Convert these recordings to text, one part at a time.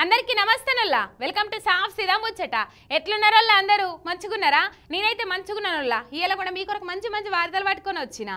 అందరికీ నమస్తేనల్లా welcome to సాఫ్ సీదా ముచ్చట ఎట్లున్నారోల్లా అందరూ మంచిగున్నారా నేనైతే మంచిగున్నానల్లా ఇయాల కూడా మీ కొరకు మంచి మంచి వార్తలు పట్టుకొని వచ్చిన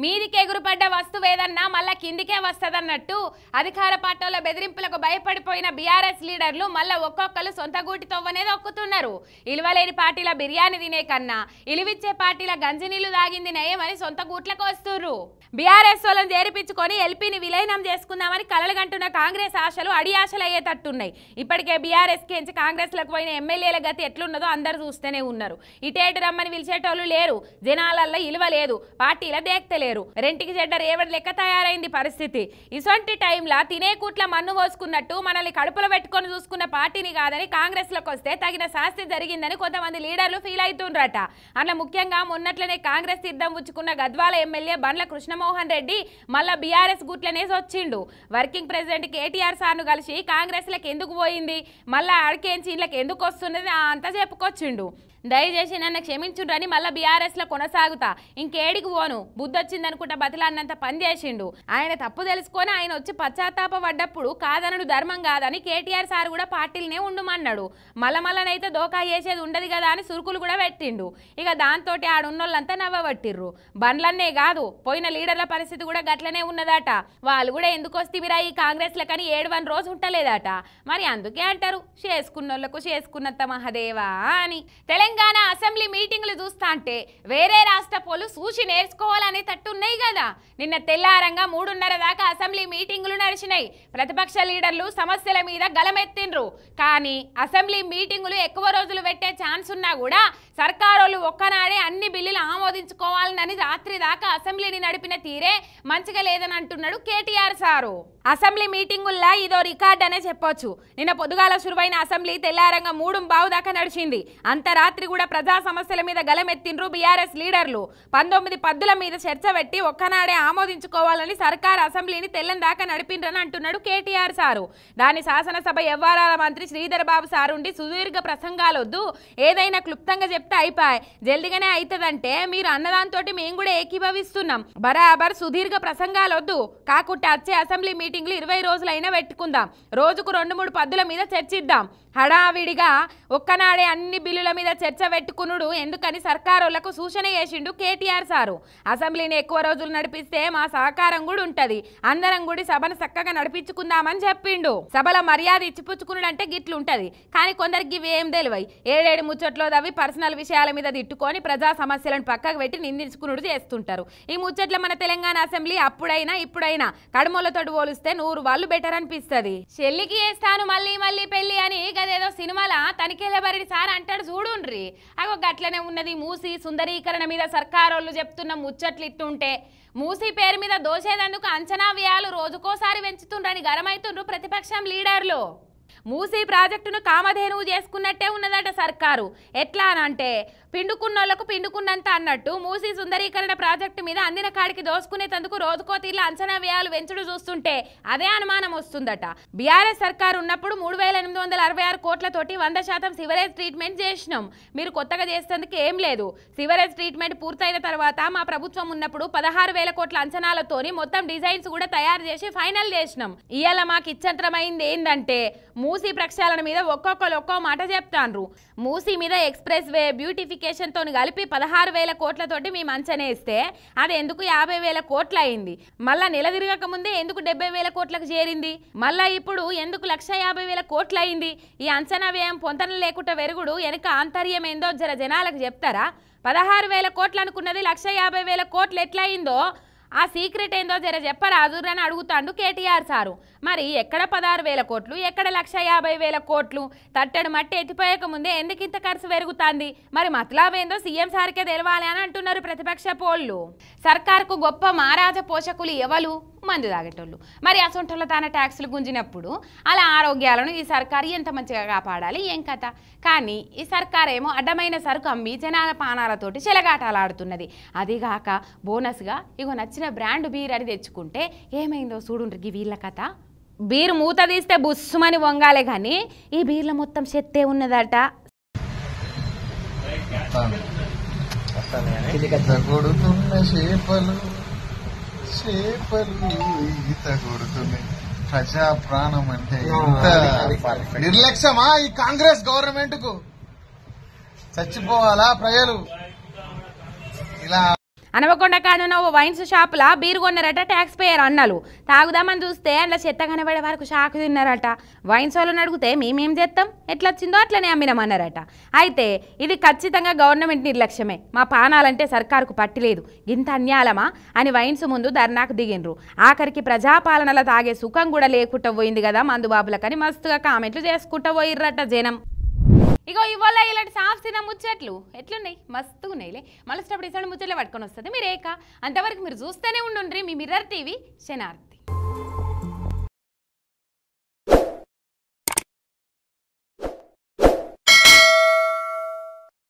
మీదికి ఎగురుపడ్డ వస్తువేదన్నా మళ్ళా కిందికే వస్తదన్నట్టు అధికార పార్టీల బెదిరింపులకు భయపడిపోయిన బీఆర్ఎస్ లీడర్లు మళ్ళా ఒక్కొక్కరు సొంత గూటి తవ్వనేది ఒక్కుతున్నారు. ఇలువలేని పార్టీల బిర్యానీ తినే కన్నా ఇలువిచ్చే పార్టీల గంజినీళ్లు తాగింది నయమని సొంత గూట్లకు వస్తుర్రు. బీఆర్ఎస్ వాళ్ళని చేర్పించుకొని ఎల్పీని విలీనం చేసుకుందామని కలలుగంటున్న కాంగ్రెస్ ఆశలు అడియాశలు అయ్యేటట్టున్నాయి. ఇప్పటికే బీఆర్ఎస్ కించి కాంగ్రెస్ లకు పోయిన ఎమ్మెల్యేల గతి ఎట్లున్నదో అందరూ చూస్తూనే ఉన్నారు. ఇటేటు రమ్మని పిలిచేటోళ్ళు లేరు, జనాలల్లో ఇలువ లేదు, పార్టీల దేక్తలేరు. రెంటికి చెడ్డ రేవడి లెక్క తయారైంది పరిస్థితి. ఇసొంటి టైంలా తినే కూట్ల మన్ను పోసుకున్నట్టు మనల్ని కడుపులో పెట్టుకొని చూసుకున్న పార్టీని కాదని కాంగ్రెస్ లకు వస్తే తగిన శాస్తి జరిగిందని కొంతమంది లీడర్లు ఫీల్ అవుతుండ్రట. అట్లా ముఖ్యంగా మొన్నట్లనే కాంగ్రెస్ సిద్ధం పుచ్చుకున్న గద్వాల ఎమ్మెల్యే బండ్ల కృష్ణమోహన్ రెడ్డి మళ్ళా బీఆర్ఎస్ గుట్లనేసి వచ్చిండు. వర్కింగ్ ప్రెసిడెంట్ కేటీఆర్ సార్ను కలిసి కాంగ్రెస్ లకు ఎందుకు పోయింది, మళ్ళా ఆడికేంచి ఇళ్ళకి ఎందుకు వస్తున్నది అంతా చెప్పుకొచ్చిండు. దయచేసి నన్ను క్షమించుండ్రని మళ్ళీ బీఆర్ఎస్ లో కొనసాగుతా, ఇంకేడికి పోను, బుద్ధొచ్చిందనుకుంటా బతిలాన్నంత పని చేసిండు. ఆయన తప్పు తెలుసుకొని ఆయన వచ్చి పశ్చాత్తాపడ్డప్పుడు కాదనడు ధర్మం కాదని కేటీఆర్ సార్ కూడా పార్టీలనే ఉండుమన్నాడు. మళ్ళనైతే దోకా చేసేది ఉండదు కదా అని సురుకులు కూడా పెట్టిండు. ఇక దాంతో ఆడున్నోళ్ళంతా నవ్వబట్టిర్రు. బండ్లన్నే కాదు పోయిన లీడర్ల పరిస్థితి కూడా గట్లనే ఉన్నదట. వాళ్ళు కూడా ఎందుకు వస్తేవిరా ఈ కాంగ్రెస్ లకని 7 రోజు ఉంటలేదట. మరి అందుకే అంటారు చేసుకున్నోళ్లకు చేసుకున్నంత మహదేవా అని. తెలంగాణ అసెంబ్లీ మీటింగ్లు చూస్తా అంటే వేరే రాష్ట్ర పోలు చూసి నేర్చుకోవాలనే తట్టున్నాయి కదా. నిన్న తెల్లారంగా 3:30 దాకా అసెంబ్లీ మీటింగులు నడిచినాయి. ప్రతిపక్ష లీడర్లు సమస్యల మీద గలమెత్తిండ్రు. కానీ అసెంబ్లీ మీటింగులు ఎక్కువ రోజులు పెట్టే ఛాన్స్ ఉన్నా కూడా సర్కారోళ్ళు ఒక్కనాడే అన్ని బిల్లులు ఆమోదించుకోవాలని రాత్రి దాకా అసెంబ్లీని నడిపిన తీరే మంచిగా లేదని అంటున్నాడు కేటీఆర్ సారు. అసెంబ్లీ మీటింగుల్లా ఇదో రికార్డ్ అనే చెప్పొచ్చు. నిన్న పొద్దుగాల శురువైన అసెంబ్లీ తెల్లారంగా 3:15 దాకా నడిచింది. అంత రాత్రి కూడా ప్రజా సమస్యల మీద గలమెత్తిండ్రు బీఆర్ఎస్ లీడర్లు. 19 పద్దుల మీద చర్చ పెట్టి ఒక్కనాడే ఆమోదించుకోవాలని సర్కార్ అసెంబ్లీని తెల్లని దాకా నడిపిండ్రని అంటున్నాడు కేటీఆర్ సారు. దాని శాసనసభ వ్యవహారాల మంత్రి శ్రీధర్ బాబు సారుండి సుదీర్ఘ ప్రసంగాలొద్దు, ఏదైనా క్లుప్తంగా చెప్తే అయిపోయి జల్దిగానే అవుతుందంటే మీరు అన్నదాంతో మేము కూడా ఏకీభవిస్తున్నాం. బరాబర్ సుదీర్ఘ ప్రసంగాలొద్దు, కాకుంటే వచ్చే అసెంబ్లీ మీటింగ్లు 20 రోజులైనా పెట్టుకుందాం, రోజుకు 2-3 పద్దుల మీద చర్చిద్దాం. హడావిడిగా ఒక్కనాడే అన్ని బిల్లుల మీద చర్చ పెట్టుకునుడు ఎందుకని సర్కారోళ్లకు సూచన చేసిండు కేటీఆర్ సారు. అసెంబ్లీని ఎక్కువ రోజులు నడిపిస్తే మా సహకారం కూడా ఉంటది, అందరం కూడా సభను చక్కగా నడిపించుకుందామని చెప్పిండు. సభల మర్యాద ఇచ్చిపుచ్చుకునుడు అంటే గిట్లుంటది. కానీ కొందరికి ఇవేం తెలివై 7 ముచ్చట్లో దవి పర్సనల్ విషయాల మీద తిట్టుకొని ప్రజా సమస్యలను పక్కకు పెట్టి నిందించుకునుడు చేస్తుంటారు. ఈ ముచ్చట్ల మన తెలంగాణ అసెంబ్లీ అప్పుడైనా ఇప్పుడైనా కడుమలతో పోలిస్తే 100 వాళ్ళు బెటర్ అనిపిస్తుంది. చెల్లికి చేస్తాను మళ్ళీ మళ్ళీ పెళ్లి అని గదేదో సినిమాల తనిఖీల బరిడి సార్ అంటాడు చూడుండ్రి. అగో గట్లనే ఉన్నది. మూసి సుందరీకరణ మీద సర్కారోళ్ళు చెప్తున్న ముచ్చట్లు ఇట్టుంటే మూసి పేరు మీద దోసేదందుకు అంచనా వ్యయాలు రోజుకోసారి పెంచుతుండ్రని గరమైతుండ్రు ప్రతిపక్షం లీడర్లు. మూసీ ప్రాజెక్టును కామధేనువు చేసుకున్నట్టే ఉన్నదట సర్కారు. ఎట్లా అనంటే పిండుకున్నోళ్లకు పిండుకున్నంత అన్నట్టు మూసీ సుందరీకరణ ప్రాజెక్టు మీద అందిన కాడికి దోసుకునేందుకు రోజుకో తీర్ల అంచనా వ్యయాలు వెంచుడు చూస్తుంటే అదే అనుమానం వస్తుందట. బీఆర్ఎస్ సర్కారు ఉన్నప్పుడు 3,866 కోట్లతోటి 100% సివరేజ్ ట్రీట్మెంట్ చేసినాం. మీరు కొత్తగా చేసేందుకు ఏం లేదు. సివరేజ్ ట్రీట్మెంట్ పూర్తయిన తర్వాత మా ప్రభుత్వం ఉన్నప్పుడు 16,000 కోట్ల అంచనాలతోని మొత్తం డిజైన్స్ కూడా తయారు చేసి ఫైనల్ చేసినాం. ఇవాళ మాకు ఇచ్చంత్రమైంది ఏందంటే మూసీ ప్రక్షాళన మీద ఒక్కొక్కరు ఒక్కో మాట చెప్తాండ్రు. మూసీ మీద ఎక్స్ప్రెస్ వే బ్యూటిఫికేషన్ తోని కలిపి 16,000 కోట్లతోటి మేము అంచనేస్తే అది ఎందుకు 50,000 కోట్లు అయింది. మళ్ళా నెల తిరగక ముందే ఎందుకు 70,000 కోట్లకు చేరింది. మళ్ళా ఇప్పుడు ఎందుకు 1,50,000 కోట్లు అయింది. ఈ అంచనా వ్యయం పొంతన లేకుండా వెరుగుడు వెనక ఆంతర్యం ఏందో జనాలకు చెప్తారా? 16,000 కోట్లు అనుకున్నది 1,50,000 కోట్లు ఎట్లా అయిందో ఆ సీక్రెట్ ఏందో చెప్పరాదు అని అడుగుతాండు కేటీఆర్ సారు. మరి ఎక్కడ 16,000 కోట్లు, ఎక్కడ 1,50,000 కోట్లు? తట్టడు మట్టి ఎత్తిపోయక ముందే ఎందుకు ఇంత ఖర్చు పెరుగుతాంది? మరి మతలాబేందో సీఎం సార్కే తెలవాలి అని అంటున్నారు ప్రతిపక్ష పోళ్ళు. సర్కార్కు గొప్ప మహారాజ పోషకులు ఎవరు? మందు తాగేటోళ్ళు. మరి అసొంటోళ్ళ తాన ట్యాక్సులు గుంజినప్పుడు అలా ఆరోగ్యాలను ఈ సర్కారు ఎంత మంచిగా కాపాడాలి ఏం కథ. కానీ ఈ సర్కారేమో అడ్డమైన సరుకు అమ్మి జనాల పానాలతోటి చెలగాటాలాడుతున్నది. అదిగాక బోనస్గా ఇగో నచ్చిన బ్రాండ్ బీర్ అని తెచ్చుకుంటే ఏమైందో చూడుండ్రికి వీళ్ళ కథ. బీరు మూత తీస్తే బుస్సుమని వంగాలే కానీ ఈ బీర్ల మొత్తం చెత్తే ఉన్నదట. ఈత కొడుతున్న చేపలు ఈత కొడుతున్నాయి. ప్రజా ప్రాణం అంటే ఇంత నిర్లక్ష్యమా ఈ కాంగ్రెస్ గవర్నమెంట్ కు? చచ్చిపోవాలా ప్రజలు ఇలా? అనవకొండ కానున్న ఓ వైన్స్ షాపులా బీరు కొన్నారట ట్యాక్స్ పేయర్ అన్నలు. తాగుదామని చూస్తే అందులో చెత్త కనబడే వరకు షాకు తిన్నారట. వైన్స్ వాళ్ళని అడిగితే మేమేం చేస్తాం, ఎట్లొచ్చిందో అట్లనే అమ్మినామన్నారట. అయితే ఇది ఖచ్చితంగా గవర్నమెంట్ నిర్లక్ష్యమే. మా పానాలంటే సర్కారుకు పట్టిలేదు, ఇంత అన్యాలమా అని వైన్స్ ముందు ధర్నాకు దిగిండ్రు. ఆఖరికి ప్రజాపాలనలో తాగే సుఖం కూడా లేకుండా పోయింది కదా మందుబాబులకని మస్తుగా కామెంట్లు చేసుకుంటూ పోయిర్రట జనం. ఇగో ఇవాళ ఇలాంటి సాఫ్ సినిమా ముచ్చట్లు ఎట్లున్నాయి, మస్తుగా ఉన్నాయిలే. మళ్ళీ ముచ్చట్లు పట్టుకొని వస్తుంది మీరేక. అంతవరకు మీరు చూస్తూనే ఉండుండ్రి మీ మిర్రర్ టీవీ శనార్థ్.